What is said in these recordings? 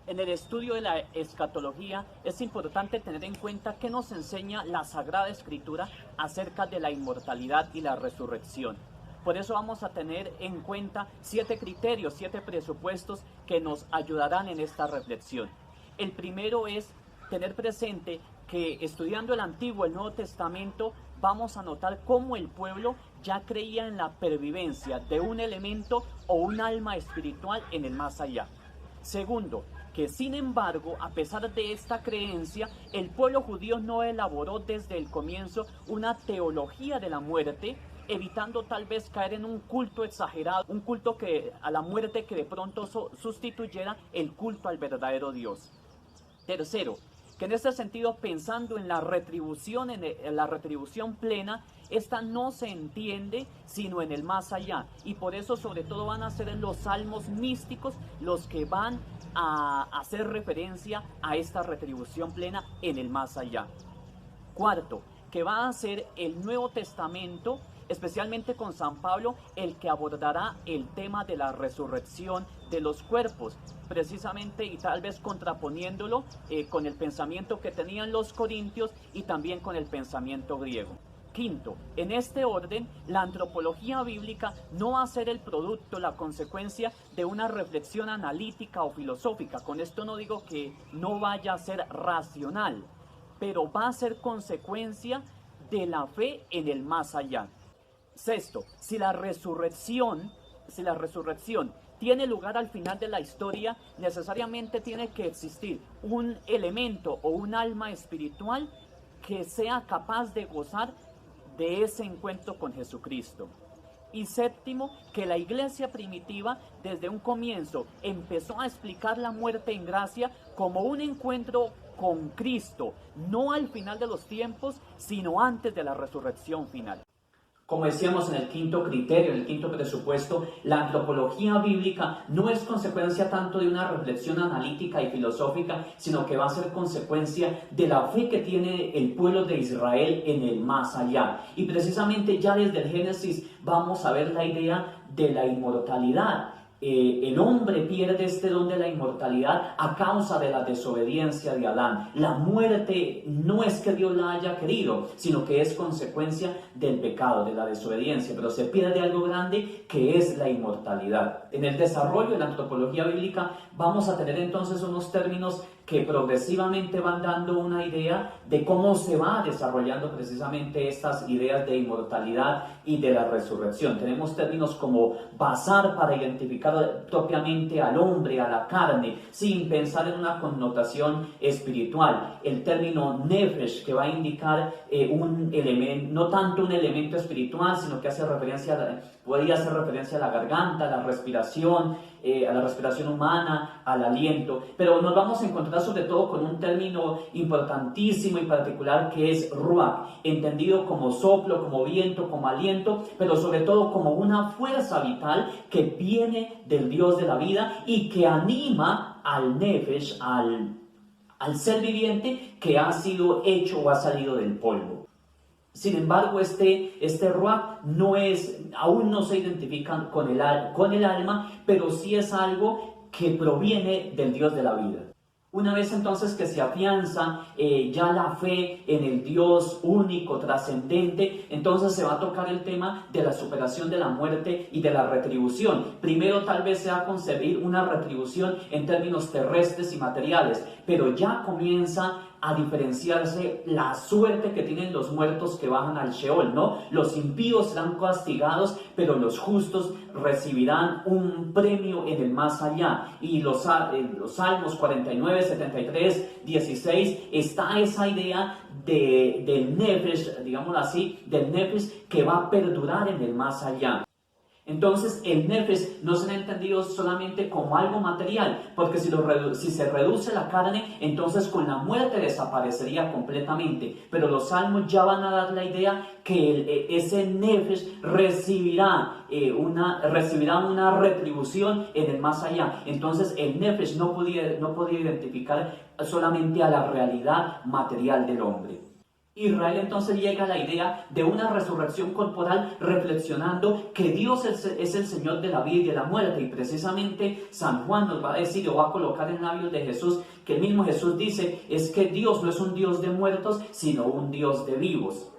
En el estudio de la escatología es importante tener en cuenta qué nos enseña la Sagrada Escritura acerca de la inmortalidad y la resurrección. Por eso vamos a tener en cuenta 7 criterios, 7 presupuestos que nos ayudarán en esta reflexión. El primero es tener presente que estudiando el Antiguo y el Nuevo Testamento vamos a notar cómo el pueblo ya creía en la pervivencia de un elemento o un alma espiritual en el más allá. Segundo, que sin embargo, a pesar de esta creencia, el pueblo judío no elaboró desde el comienzo una teología de la muerte, evitando tal vez caer en un culto exagerado, un culto a la muerte que de pronto sustituyera el culto al verdadero Dios. Tercero, que en este sentido, pensando en la retribución, en la retribución plena, esta no se entiende sino en el más allá, y por eso sobre todo van a ser en los salmos místicos los que van a hacer referencia a esta retribución plena en el más allá. Cuarto, que va a ser el Nuevo Testamento, especialmente con San Pablo, el que abordará el tema de la resurrección de los cuerpos, precisamente y tal vez contraponiéndolo con el pensamiento que tenían los corintios y también con el pensamiento griego. Quinto, en este orden, la antropología bíblica no va a ser el producto, la consecuencia de una reflexión analítica o filosófica. Con esto no digo que no vaya a ser racional, pero va a ser consecuencia de la fe en el más allá. Sexto, si la resurrección tiene lugar al final de la historia, necesariamente tiene que existir un elemento o un alma espiritual que sea capaz de gozar de ese encuentro con Jesucristo. Y séptimo, que la iglesia primitiva desde un comienzo empezó a explicar la muerte en gracia como un encuentro con Cristo, no al final de los tiempos, sino antes de la resurrección final. Como decíamos en el quinto criterio, en el quinto presupuesto, la antropología bíblica no es consecuencia tanto de una reflexión analítica y filosófica, sino que va a ser consecuencia de la fe que tiene el pueblo de Israel en el más allá. Y precisamente ya desde el Génesis vamos a ver la idea de la inmortalidad. El hombre pierde este don de la inmortalidad a causa de la desobediencia de Adán. La muerte no es que Dios la haya querido, sino que es consecuencia del pecado, de la desobediencia, pero se pierde algo grande que es la inmortalidad. En el desarrollo de la antropología bíblica vamos a tener entonces unos términos que progresivamente van dando una idea de cómo se va desarrollando precisamente estas ideas de inmortalidad y de la resurrección. Tenemos términos como basar para identificar propiamente al hombre, a la carne, sin pensar en una connotación espiritual. El término nefesh, que va a indicar un elemento, no tanto un elemento espiritual, sino que podría hacer referencia a la garganta, a la respiración humana, al aliento, pero nos vamos a encontrar sobre todo con un término importantísimo y particular que es ruach, entendido como soplo, como viento, como aliento, pero sobre todo como una fuerza vital que viene del Dios de la vida y que anima al nefesh, al ser viviente que ha sido hecho o ha salido del polvo. Sin embargo, este ruach aún no se identifica con el alma, pero sí es algo que proviene del Dios de la vida. Una vez entonces que se afianza ya la fe en el Dios único, trascendente, entonces se va a tocar el tema de la superación de la muerte y de la retribución. Primero tal vez sea concebir una retribución en términos terrestres y materiales, pero ya comienza a diferenciarse la suerte que tienen los muertos que bajan al Sheol, ¿no? Los impíos serán castigados, pero los justos recibirán un premio en el más allá. Y los Salmos 49, 73, 16, está esa idea del nefesh, digámoslo así, del nefesh que va a perdurar en el más allá. Entonces el nefesh no será entendido solamente como algo material, porque si se reduce la carne, entonces con la muerte desaparecería completamente. Pero los salmos ya van a dar la idea que ese nefesh recibirá una retribución en el más allá. Entonces el nefesh no podía identificar solamente a la realidad material del hombre. Israel entonces llega a la idea de una resurrección corporal reflexionando que Dios es el Señor de la vida y de la muerte, y precisamente San Juan nos va a decir o va a colocar en labios de Jesús que el mismo Jesús dice es que Dios no es un Dios de muertos sino un Dios de vivos.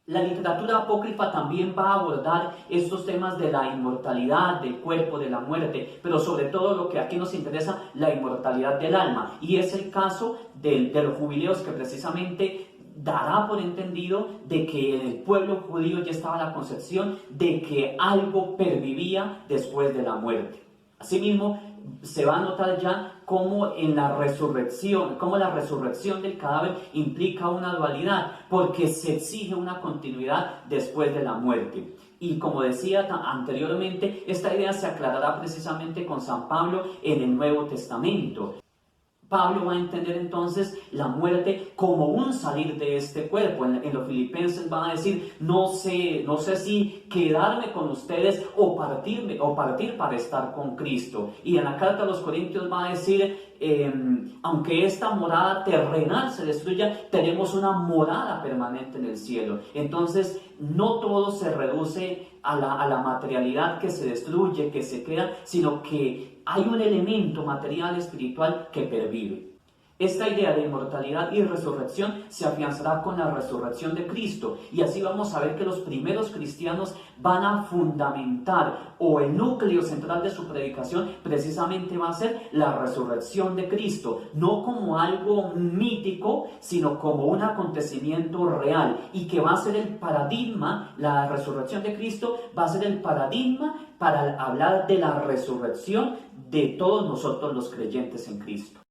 La literatura apócrifa también va a abordar estos temas de la inmortalidad, del cuerpo, de la muerte, pero sobre todo lo que aquí nos interesa, la inmortalidad del alma. Y es el caso de los jubileos que precisamente dará por entendido de que en el pueblo judío ya estaba la concepción de que algo pervivía después de la muerte. Asimismo, se va a notar ya cómo en la resurrección, cómo la resurrección del cadáver implica una dualidad, porque se exige una continuidad después de la muerte. Y como decía anteriormente, esta idea se aclarará precisamente con San Pablo en el Nuevo Testamento. Pablo va a entender entonces la muerte como un salir de este cuerpo. En los Filipenses van a decir, no sé si quedarme con ustedes o partir para estar con Cristo. Y en la carta a los Corintios va a decir, aunque esta morada terrenal se destruya, tenemos una morada permanente en el cielo. Entonces, no todo se reduce a la materialidad que se destruye, que se queda, sino que hay un elemento material espiritual que pervive. Esta idea de inmortalidad y resurrección se afianzará con la resurrección de Cristo, y así vamos a ver que los primeros cristianos van a fundamentar, o el núcleo central de su predicación precisamente va a ser la resurrección de Cristo, no como algo mítico, sino como un acontecimiento real, y que va a ser el paradigma. La resurrección de Cristo va a ser el paradigma para hablar de la resurrección de todos nosotros los creyentes en Cristo.